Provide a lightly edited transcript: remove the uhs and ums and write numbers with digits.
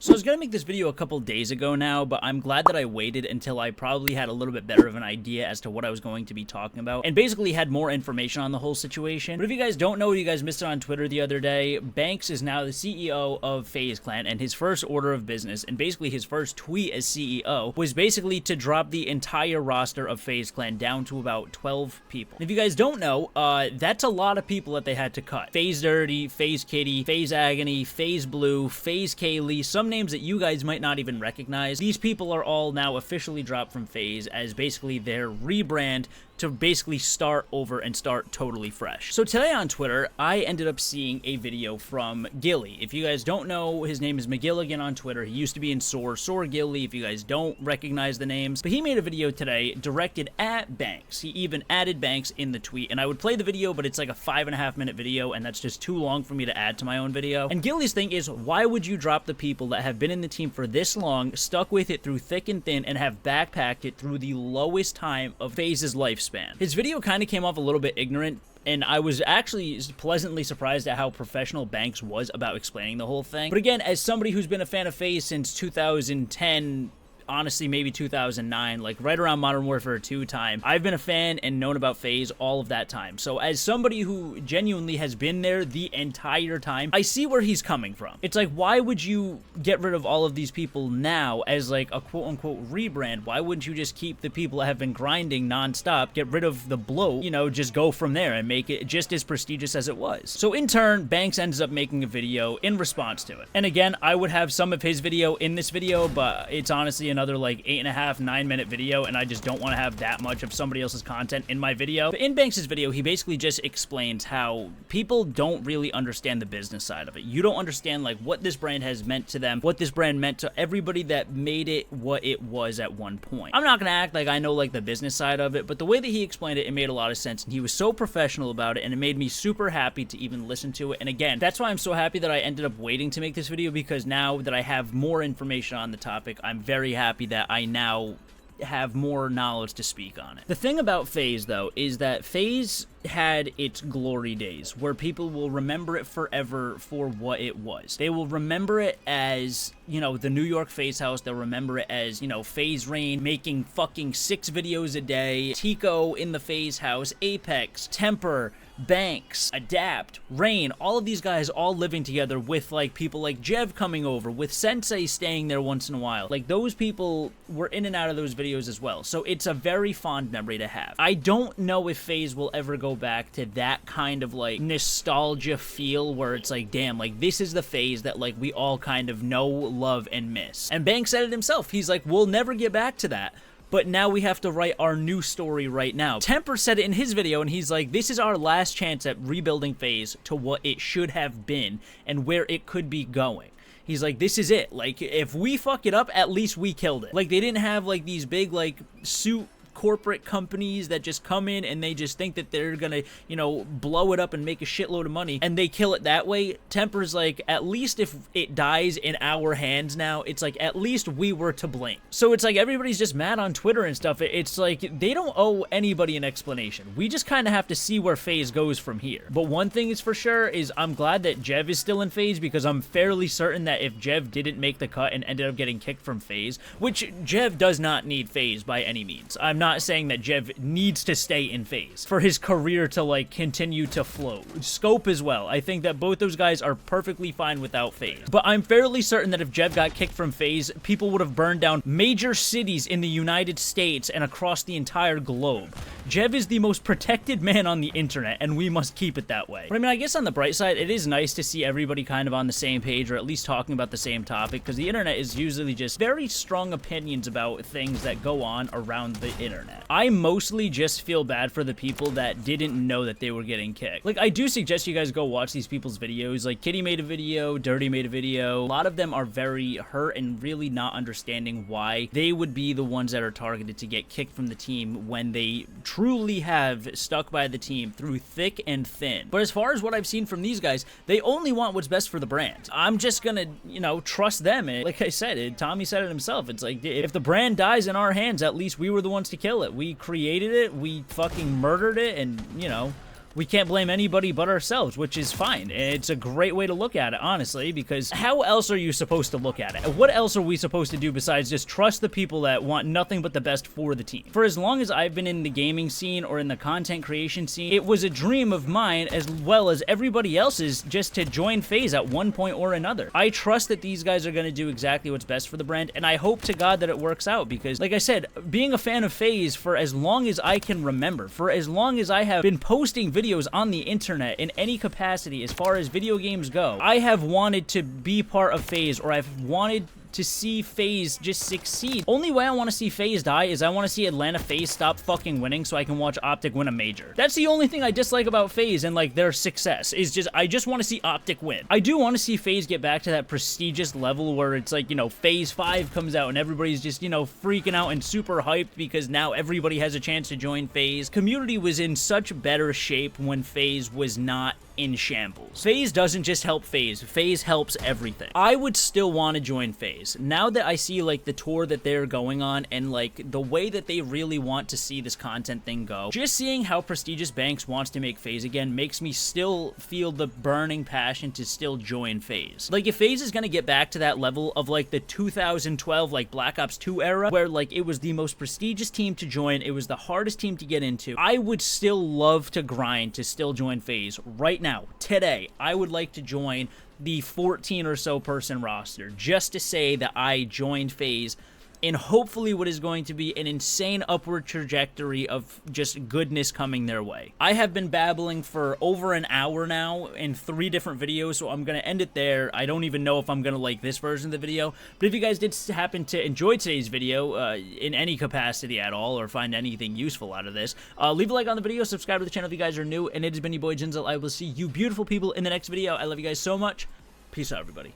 So I was gonna make this video a couple days ago now, but I'm glad that I waited until I probably had a little bit better of an idea as to what I was going to be talking about, and basically had more information on the whole situation. But if you guys don't know, you guys missed it on Twitter the other day, Banks is now the CEO of FaZe Clan, and his first order of business, and basically his first tweet as CEO, was basically to drop the entire roster of FaZe Clan down to about 12 people. If you guys don't know, that's a lot of people that they had to cut. FaZe Dirty, FaZe Kitty, FaZe Agony, FaZe Blue, FaZe Kaylee, some names that you guys might not even recognize. These people are all now officially dropped from FaZe as basically their rebrand to basically start over and start totally fresh. So today on Twitter, I ended up seeing a video from Gilly. If you guys don't know, his name is McGilligan on Twitter. He used to be in Soar Gilly, if you guys don't recognize the names. But he made a video today directed at Banks. He even added Banks in the tweet, and I would play the video, but it's like a 5.5-minute video, and that's just too long for me to add to my own video. And Gilly's thing is, why would you drop the people that have been in the team for this long, stuck with it through thick and thin, and have backpacked it through the lowest time of FaZe's lifespan? His video kind of came off a little bit ignorant, and I was actually pleasantly surprised at how professional Banks was about explaining the whole thing. But again, as somebody who's been a fan of FaZe since 2010, honestly, maybe 2009, like right around Modern Warfare 2 time, I've been a fan and known about FaZe all of that time. So as somebody who genuinely has been there the entire time, I see where he's coming from. It's like, why would you get rid of all of these people now as like a quote-unquote rebrand? Why wouldn't you just keep the people that have been grinding nonstop, get rid of the bloat, you know, just go from there and make it just as prestigious as it was? So in turn, Banks ends up making a video in response to it. And again, I would have some of his video in this video, but it's honestly another like 8.5-9-minute video, and I just don't want to have that much of somebody else's content in my video. But in Banks' video, he basically just explains how people don't really understand the business side of it. You don't understand like what this brand has meant to them, what this brand meant to everybody that made it what it was at one point. I'm not gonna act like I know like the business side of it, but the way that he explained it, it made a lot of sense, and he was so professional about it, and it made me super happy to even listen to it. And again, that's why I'm so happy that I ended up waiting to make this video, because now that I have more information on the topic, I'm very happy that I now have more knowledge to speak on it. The thing about FaZe, though, is that FaZe had its glory days where people will remember it forever for what it was. They will remember it as, you know, the New York FaZe House. They'll remember it as, you know, FaZe Rain making fucking 6 videos a day, Tico in the FaZe House, Apex, Temper, Banks, Adapt, Rain, all of these guys all living together with like people like Jev coming over, with Sensei staying there once in a while. Like those people were in and out of those videos as well. So it's a very fond memory to have. I don't know if FaZe will ever go back to that kind of like nostalgia feel where it's like, damn, like this is the FaZe that like we all kind of know, love, and miss. And Banks said it himself. He's like, we'll never get back to that. But now we have to write our new story right now. Temper said it in his video, and he's like, this is our last chance at rebuilding FaZe to what it should have been and where it could be going. He's like, this is it. Like, if we fuck it up, at least we killed it. Like, they didn't have, like, these big, like, suit corporate companies that just come in and they just think that they're gonna, you know, blow it up and make a shitload of money, and they kill it that way. Temper's like, at least if it dies in our hands now, it's like, at least we were to blame. So it's like, everybody's just mad on Twitter and stuff. It's like, they don't owe anybody an explanation. We just kind of have to see where FaZe goes from here. But one thing is for sure is I'm glad that Jev is still in FaZe, because I'm fairly certain that if Jev didn't make the cut and ended up getting kicked from FaZe, which Jev does not need FaZe by any means. I'm not saying that Jev needs to stay in FaZe for his career to like continue to flow. Scope as well. I think that both those guys are perfectly fine without FaZe. But I'm fairly certain that if Jev got kicked from FaZe, people would have burned down major cities in the United States and across the entire globe. Jev is the most protected man on the internet, and we must keep it that way. But I mean, I guess on the bright side, it is nice to see everybody kind of on the same page, or at least talking about the same topic, because the internet is usually just very strong opinions about things that go on around the internet. I mostly just feel bad for the people that didn't know that they were getting kicked. Like, I do suggest you guys go watch these people's videos. Like, Kitty made a video, Dirty made a video. A lot of them are very hurt and really not understanding why they would be the ones that are targeted to get kicked from the team when they truly have stuck by the team through thick and thin. But as far as what I've seen from these guys, they only want what's best for the brand. I'm just gonna, you know, trust them. And like I said, Tommy said it himself. It's like, if the brand dies in our hands, at least we were the ones to kill it. We created it, we fucking murdered it, and, you know, we can't blame anybody but ourselves, which is fine. It's a great way to look at it, honestly, because how else are you supposed to look at it? What else are we supposed to do besides just trust the people that want nothing but the best for the team? For as long as I've been in the gaming scene or in the content creation scene, it was a dream of mine as well as everybody else's just to join FaZe at one point or another. I trust that these guys are going to do exactly what's best for the brand, and I hope to God that it works out because, like I said, being a fan of FaZe for as long as I can remember, for as long as I have been posting videos on the internet in any capacity as far as video games go, I have wanted to be part of FaZe, or I've wanted to see FaZe just succeed. Only way I want to see FaZe die is I want to see Atlanta FaZe stop fucking winning so I can watch Optic win a major. That's the only thing I dislike about FaZe and like their success is just I just want to see Optic win. I do want to see FaZe get back to that prestigious level where it's like, you know, FaZe 5 comes out and everybody's just, you know, freaking out and super hyped because now everybody has a chance to join FaZe. Community was in such better shape when FaZe was not in shambles. FaZe doesn't just help FaZe. FaZe helps everything. I would still want to join FaZe. Now that I see like the tour that they're going on and like the way that they really want to see this content thing go, just seeing how prestigious Banks wants to make FaZe again makes me still feel the burning passion to still join FaZe. Like if FaZe is gonna get back to that level of like the 2012 like Black Ops 2 era where like it was the most prestigious team to join, it was the hardest team to get into, I would still love to grind to still join FaZe right now. Today, I would like to join the 14 or so person roster just to say that I joined FaZe in hopefully what is going to be an insane upward trajectory of just goodness coming their way. I have been babbling for over an hour now in 3 different videos, so I'm going to end it there. I don't even know if I'm going to like this version of the video, but if you guys did happen to enjoy today's video in any capacity at all or find anything useful out of this, leave a like on the video, subscribe to the channel if you guys are new, and it has been your boy Jinzle. I will see you beautiful people in the next video. I love you guys so much. Peace out, everybody.